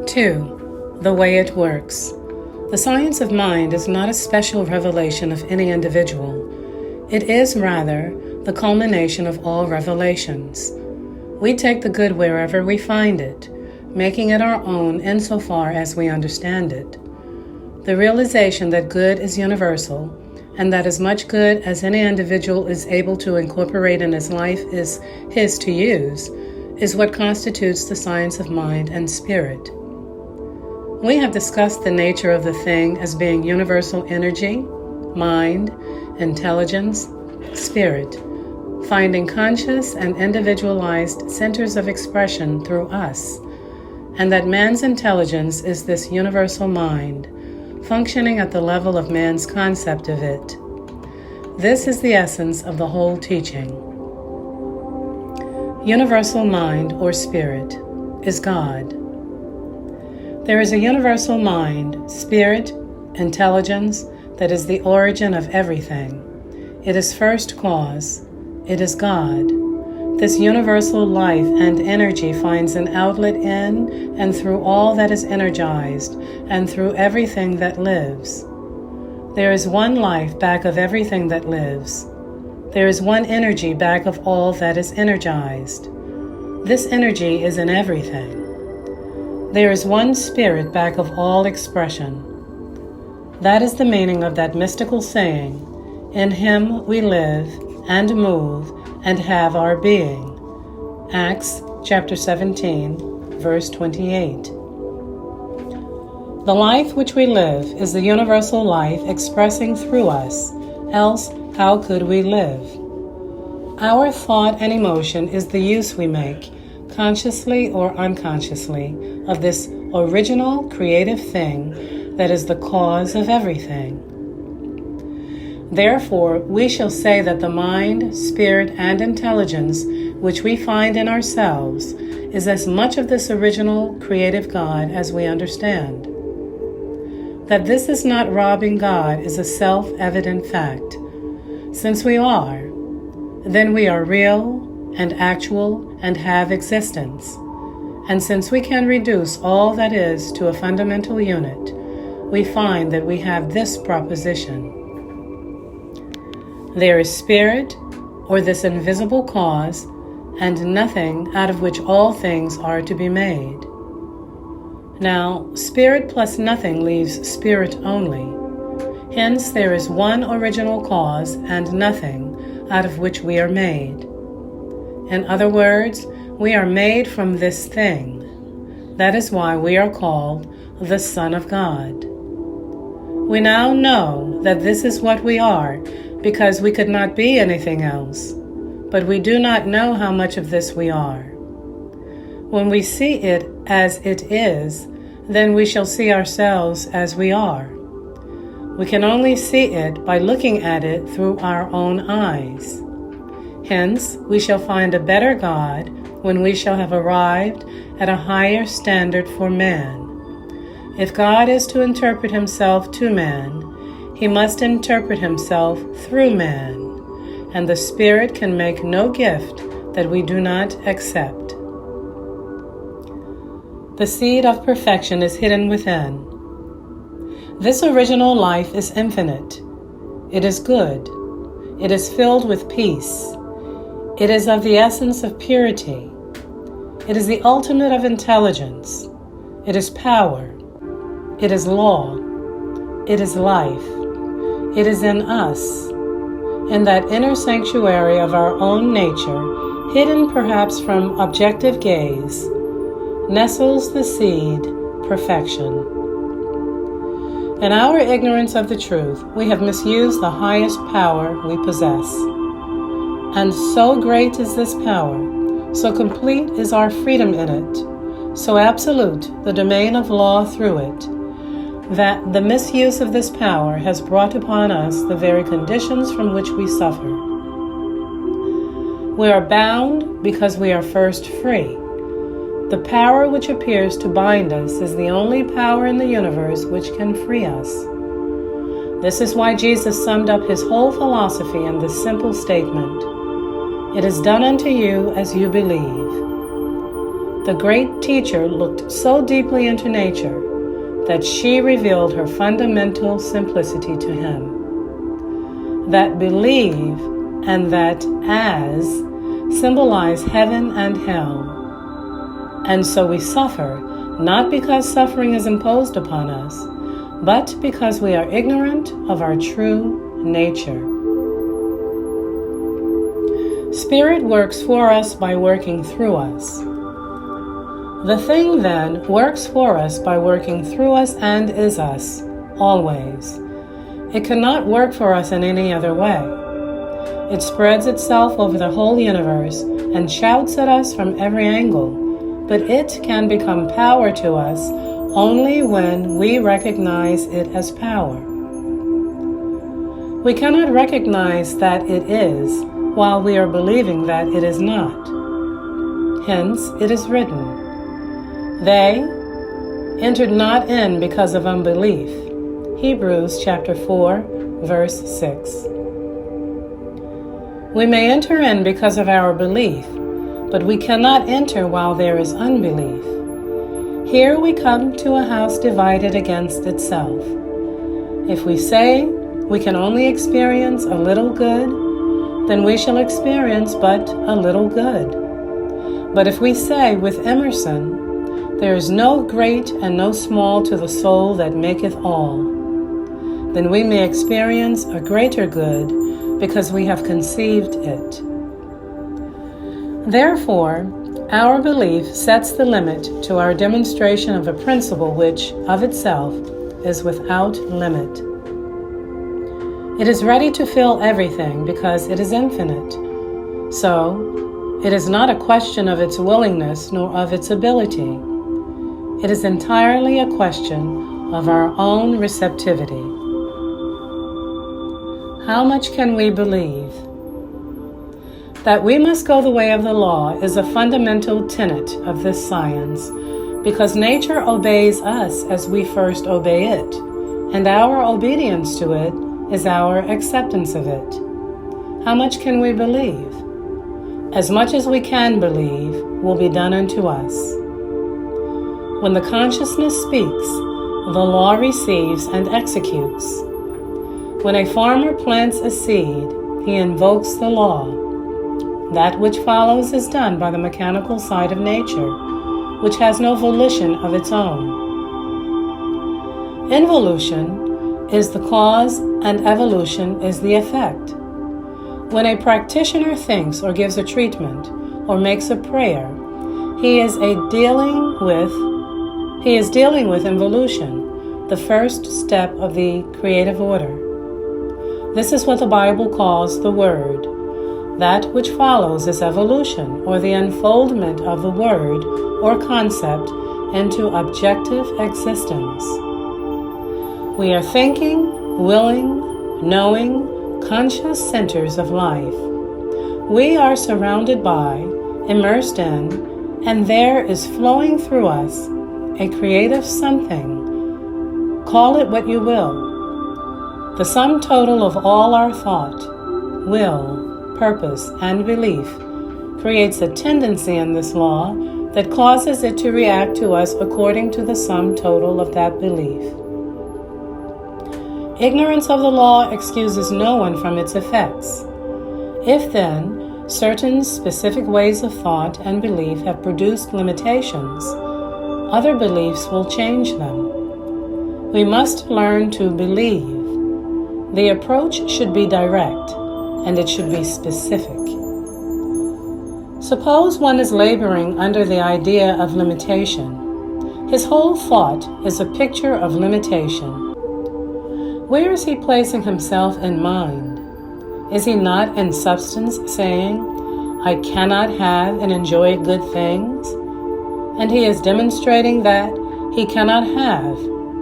2. The way it works. The science of mind is not a special revelation of any individual. It is, rather, the culmination of all revelations. We take the good wherever we find it, making it our own insofar as we understand it. The realization that good is universal, and that as much good as any individual is able to incorporate in his life is his to use, is what constitutes the science of mind and spirit. We have discussed the nature of the thing as being universal energy, mind, intelligence, spirit, finding conscious and individualized centers of expression through us, and that man's intelligence is this universal mind, functioning at the level of man's concept of it. This is the essence of the whole teaching. Universal mind, or spirit, is God. There is a universal mind, spirit, intelligence that is the origin of everything. It is first cause. It is God. This universal life and energy finds an outlet in and through all that is energized and through everything that lives. There is one life back of everything that lives. There is one energy back of all that is energized. This energy is in everything. There is one spirit back of all expression. That is the meaning of that mystical saying, "In Him we live and move and have our being." Acts chapter 17, verse 28. The life which we live is the universal life expressing through us, else how could we live? Our thought and emotion is the use we make, consciously or unconsciously, of this original creative thing that is the cause of everything. Therefore, we shall say that the mind, spirit, and intelligence which we find in ourselves is as much of this original creative God as we understand. That this is not robbing God is a self-evident fact. Since we are, then we are real and actual and have existence. And since we can reduce all that is to a fundamental unit, we find that we have this proposition. There is spirit, or this invisible cause, and nothing out of which all things are to be made. Now, spirit plus nothing leaves spirit only. Hence, there is one original cause and nothing out of which we are made. In other words, we are made from this thing. That is why we are called the Son of God. We now know that this is what we are, because we could not be anything else, but we do not know how much of this we are. When we see it as it is, then we shall see ourselves as we are. We can only see it by looking at it through our own eyes. Hence, we shall find a better God when we shall have arrived at a higher standard for man. If God is to interpret himself to man, he must interpret himself through man, and the Spirit can make no gift that we do not accept. The seed of perfection is hidden within. This original life is infinite. It is good. It is filled with peace. It is of the essence of purity. It is the ultimate of intelligence. It is power. It is law. It is life. It is in us, in that inner sanctuary of our own nature, hidden perhaps from objective gaze, nestles the seed, perfection. In our ignorance of the truth, we have misused the highest power we possess. And so great is this power, so complete is our freedom in it, so absolute the domain of law through it, that the misuse of this power has brought upon us the very conditions from which we suffer. We are bound because we are first free. The power which appears to bind us is the only power in the universe which can free us. This is why Jesus summed up his whole philosophy in this simple statement: "It is done unto you as you believe." the great teacher looked so deeply into nature that she revealed her fundamental simplicity to him. That believe and that as symbolize heaven and hell. And so we suffer, not because suffering is imposed upon us, but because we are ignorant of our true nature. Spirit works for us by working through us. The thing, then, works for us by working through us and is us, always. It cannot work for us in any other way. It spreads itself over the whole universe and shouts at us from every angle, but it can become power to us only when we recognize it as power. We cannot recognize that it is while we are believing that it is not. Hence, it is written, "They entered not in because of unbelief." Hebrews chapter 4, verse 6. We may enter in because of our belief, but we cannot enter while there is unbelief. Here we come to a house divided against itself. If we say we can only experience a little good, then we shall experience but a little good. But if we say with Emerson, "There is no great and no small to the soul that maketh all," then we may experience a greater good because we have conceived it. Therefore, our belief sets the limit to our demonstration of a principle which, of itself, is without limit. It is ready to fill everything because it is infinite. So, it is not a question of its willingness nor of its ability. It is entirely a question of our own receptivity. How much can we believe? That we must go the way of the law is a fundamental tenet of this science, because nature obeys us as we first obey it, and our obedience to it is our acceptance of it. How much can we believe? As much as we can believe will be done unto us. When the consciousness speaks, the law receives and executes. When a farmer plants a seed, he invokes the law. That which follows is done by the mechanical side of nature, which has no volition of its own. Involution is the cause and evolution is the effect. When a practitioner thinks or gives a treatment or makes a prayer, he is dealing with involution, the first step of the creative order. This is what the Bible calls the Word. That which follows is evolution, or the unfoldment of the word or concept into objective existence. We are thinking, willing, knowing, conscious centers of life. We are surrounded by, immersed in, and there is flowing through us a creative something. Call it what you will. The sum total of all our thought, will, purpose, and belief creates a tendency in this law that causes it to react to us according to the sum total of that belief. Ignorance of the law excuses no one from its effects. If then, certain specific ways of thought and belief have produced limitations, other beliefs will change them. We must learn to believe. The approach should be direct, and it should be specific. Suppose one is laboring under the idea of limitation. His whole thought is a picture of limitation. Where is he placing himself in mind? Is he not in substance saying, "I cannot have and enjoy good things"? And he is demonstrating that he cannot have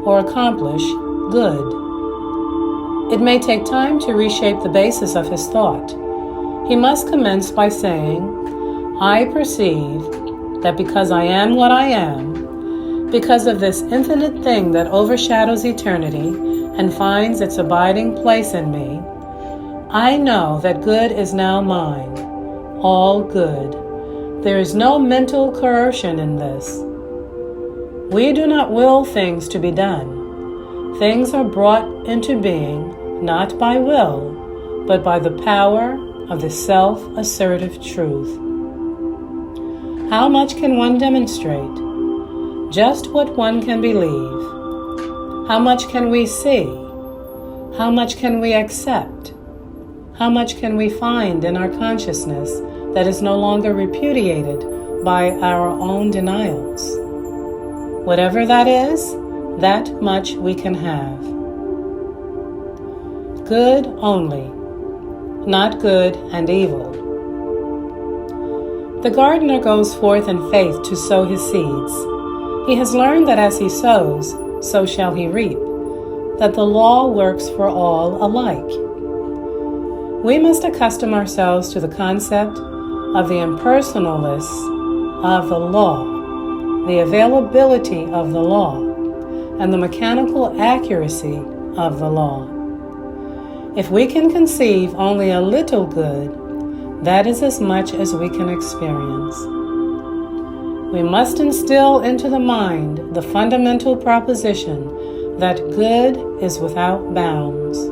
or accomplish good. It may take time to reshape the basis of his thought. He must commence by saying, "I perceive that because I am what I am, because of this infinite thing that overshadows eternity and finds its abiding place in me, I know that good is now mine, all good. There is no mental coercion in this. We do not will things to be done. Things are brought into being not by will, but by the power of the self-assertive truth. How much can one demonstrate? Just what one can believe. How much can we see? How much can we accept? How much can we find in our consciousness that is no longer repudiated by our own denials? Whatever that is, that much we can have. Good only, not good and evil. The gardener goes forth in faith to sow his seeds. He has learned that as he sows, so shall he reap, that the law works for all alike. We must accustom ourselves to the concept of the impersonalness of the law, the availability of the law, and the mechanical accuracy of the law. If we can conceive only a little good, that is as much as we can experience. We must instill into the mind the fundamental proposition that good is without bounds.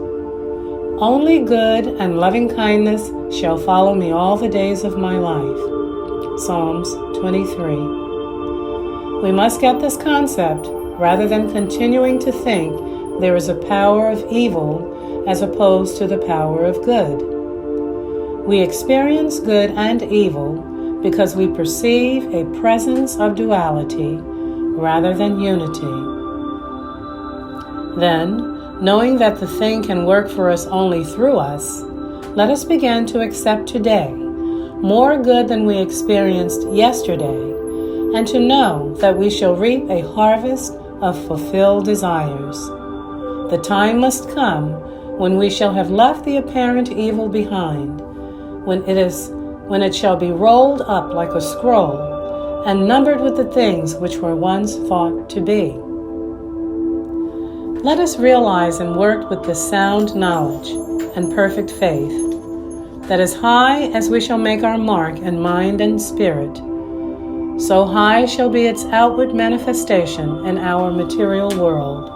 Only good and loving kindness shall follow me all the days of my life. Psalms 23. We must get this concept rather than continuing to think there is a power of evil as opposed to the power of good. We experience good and evil because we perceive a presence of duality rather than unity. Then, knowing that the thing can work for us only through us, let us begin to accept today more good than we experienced yesterday, and to know that we shall reap a harvest of fulfilled desires. The time must come when we shall have left the apparent evil behind, when it shall be rolled up like a scroll and numbered with the things which were once thought to be. Let us realize and work with this sound knowledge and perfect faith, that as high as we shall make our mark in mind and spirit, so high shall be its outward manifestation in our material world.